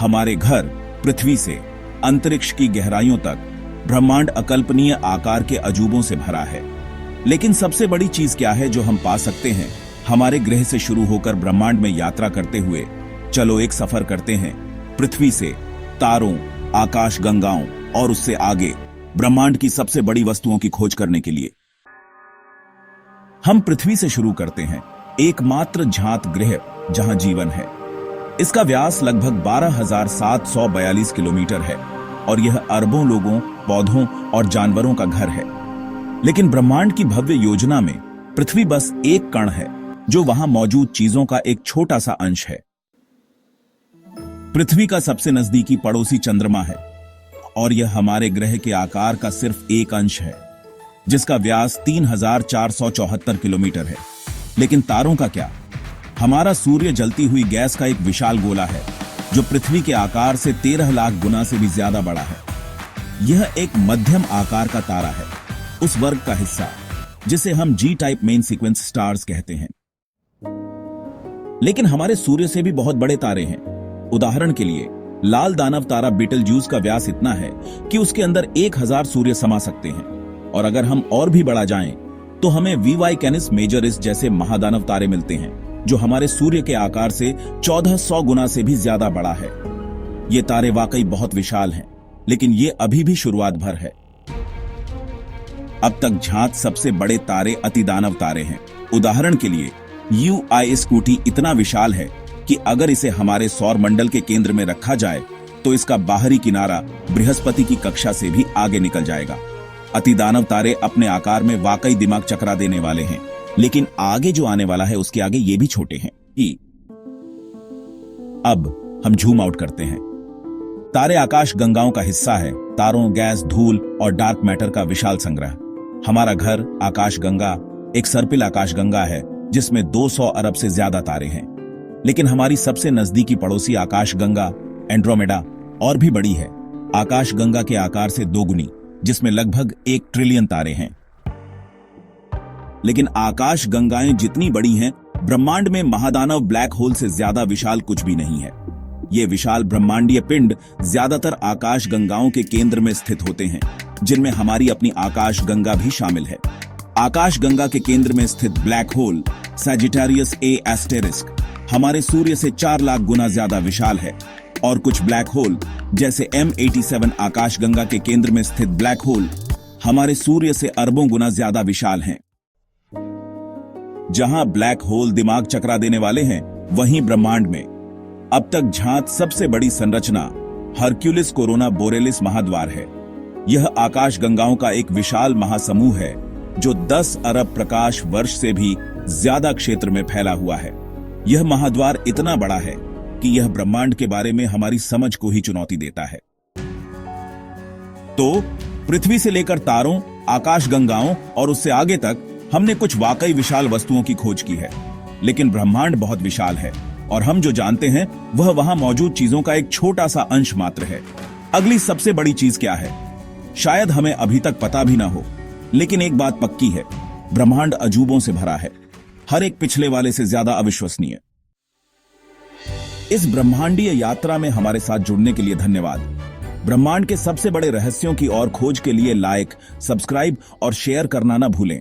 हमारे घर पृथ्वी से अंतरिक्ष की गहराइयों तक ब्रह्मांड अकल्पनीय आकार के अजूबों से भरा है। लेकिन सबसे बड़ी चीज क्या है जो हम पा सकते हैं? हमारे ग्रह से शुरू होकर ब्रह्मांड में यात्रा करते हुए चलो एक सफर करते हैं पृथ्वी से तारों, आकाश गंगाओं और उससे आगे ब्रह्मांड की सबसे बड़ी वस्तुओं की खोज करने के लिए। हम पृथ्वी से शुरू करते हैं, एकमात्र ज्ञात ग्रह जहां जीवन है। इसका व्यास लगभग 12,742 किलोमीटर है और यह अरबों लोगों, पौधों और जानवरों का घर है। लेकिन ब्रह्मांड की भव्य योजना में पृथ्वी बस एक कण है जो वहां मौजूद चीजों का एक छोटा सा अंश है। पृथ्वी का सबसे नजदीकी पड़ोसी चंद्रमा है और यह हमारे ग्रह के आकार का सिर्फ एक अंश है, जिसका व्यास 3,474 किलोमीटर है। लेकिन तारों का क्या? हमारा सूर्य जलती हुई गैस का एक विशाल गोला है जो पृथ्वी के आकार से 13 लाख गुना से भी ज्यादा बड़ा है। यह एक मध्यम आकार का तारा है, उस वर्ग का हिस्सा जिसे हम जी टाइप मेन सीक्वेंस स्टार्स कहते हैं। लेकिन हमारे सूर्य से भी बहुत बड़े तारे हैं। उदाहरण के लिए लाल दानव तारा बीटलजूस का व्यास इतना है कि उसके अंदर 1000 सूर्य समा सकते हैं। और अगर हम और भी बढ़ा जाएं तो हमें वीवाई कैनिस मेजोरिस जैसे महादानव तारे मिलते हैं जो हमारे सूर्य के आकार से 1400 गुना से भी ज्यादा बड़ा है। ये तारे वाकई बहुत विशाल हैं, लेकिन ये अभी भी शुरुआत भर है। अब तक ज्ञात सबसे बड़े तारे अतिदानव तारे हैं। उदाहरण के लिए UIS स्कूटी इतना विशाल है कि अगर इसे हमारे सौर मंडल के केंद्र में रखा जाए तो इसका बाहरी किनारा बृहस्पति की कक्षा से भी आगे निकल जाएगा। अतिदानव तारे अपने आकार में वाकई दिमाग चकरा देने वाले हैं, लेकिन आगे जो आने वाला है उसके आगे ये भी छोटे हैं। अब हम जूम आउट करते हैं। तारे आकाश गंगाओं का हिस्सा है, तारों, गैस, धूल और डार्क मैटर का विशाल संग्रह। हमारा घर आकाश गंगा एक सर्पिल आकाश गंगा है जिसमें 200 अरब से ज्यादा तारे हैं। लेकिन हमारी सबसे नजदीकी पड़ोसी आकाश गंगा एंड्रोमेडा और भी बड़ी है, आकाश गंगा के आकार से दोगुनी, जिसमें लगभग 1 ट्रिलियन तारे हैं। लेकिन आकाश गंगाएं जितनी बड़ी हैं, ब्रह्मांड में महादानव ब्लैक होल से ज्यादा विशाल कुछ भी नहीं है। ये विशाल ब्रह्मांडीय पिंड ज्यादातर आकाश गंगाओं के केंद्र में स्थित होते हैं, जिनमें हमारी अपनी आकाश गंगा भी शामिल है। आकाश गंगा के केंद्र में स्थित black hole Sagittarius A asterisk हमारे सूर्य से 4 लाख गुना ज्यादा विशाल है और कुछ ब्लैक होल जैसे M87 आकाश गंगा के केंद्र में स्थित ब्लैक होल हमारे सूर्य से अरबों गुना ज्यादा विशाल हैं। जहां ब्लैक होल दिमाग चकरा देने वाले हैं, वहीं ब्रह्मांड में अब तक ज्ञात सबसे बड़ी संरचना हरक्यूलिस कोरोना बोरेलिस महाद्वार है। यह आकाश गंगाओं का एक विशाल महासमूह है जो 10 अरब प्रकाश वर्ष से भी ज्यादा क्षेत्र में फैला हुआ है। यह महाद्वार इतना बड़ा है कि यह ब्रह्मांड के बारे में हमारी समझ को ही चुनौती देता है। तो पृथ्वी से लेकर तारों, आकाश गंगाओं और उससे आगे तक हमने कुछ वाकई विशाल वस्तुओं की खोज की है। लेकिन ब्रह्मांड बहुत विशाल है और हम जो जानते हैं वह वहां मौजूद चीजों का एक छोटा सा अंश मात्र है। अगली सबसे बड़ी चीज क्या है? शायद हमें अभी तक पता भी ना हो, लेकिन एक बात पक्की है, ब्रह्मांड अजूबों से भरा है, हर एक पिछले वाले से ज्यादा अविश्वसनीय। इस ब्रह्मांडीय यात्रा में हमारे साथ जुड़ने के लिए धन्यवाद। ब्रह्मांड के सबसे बड़े रहस्यों की और खोज के लिए लाइक, सब्सक्राइब और शेयर करना ना भूलें।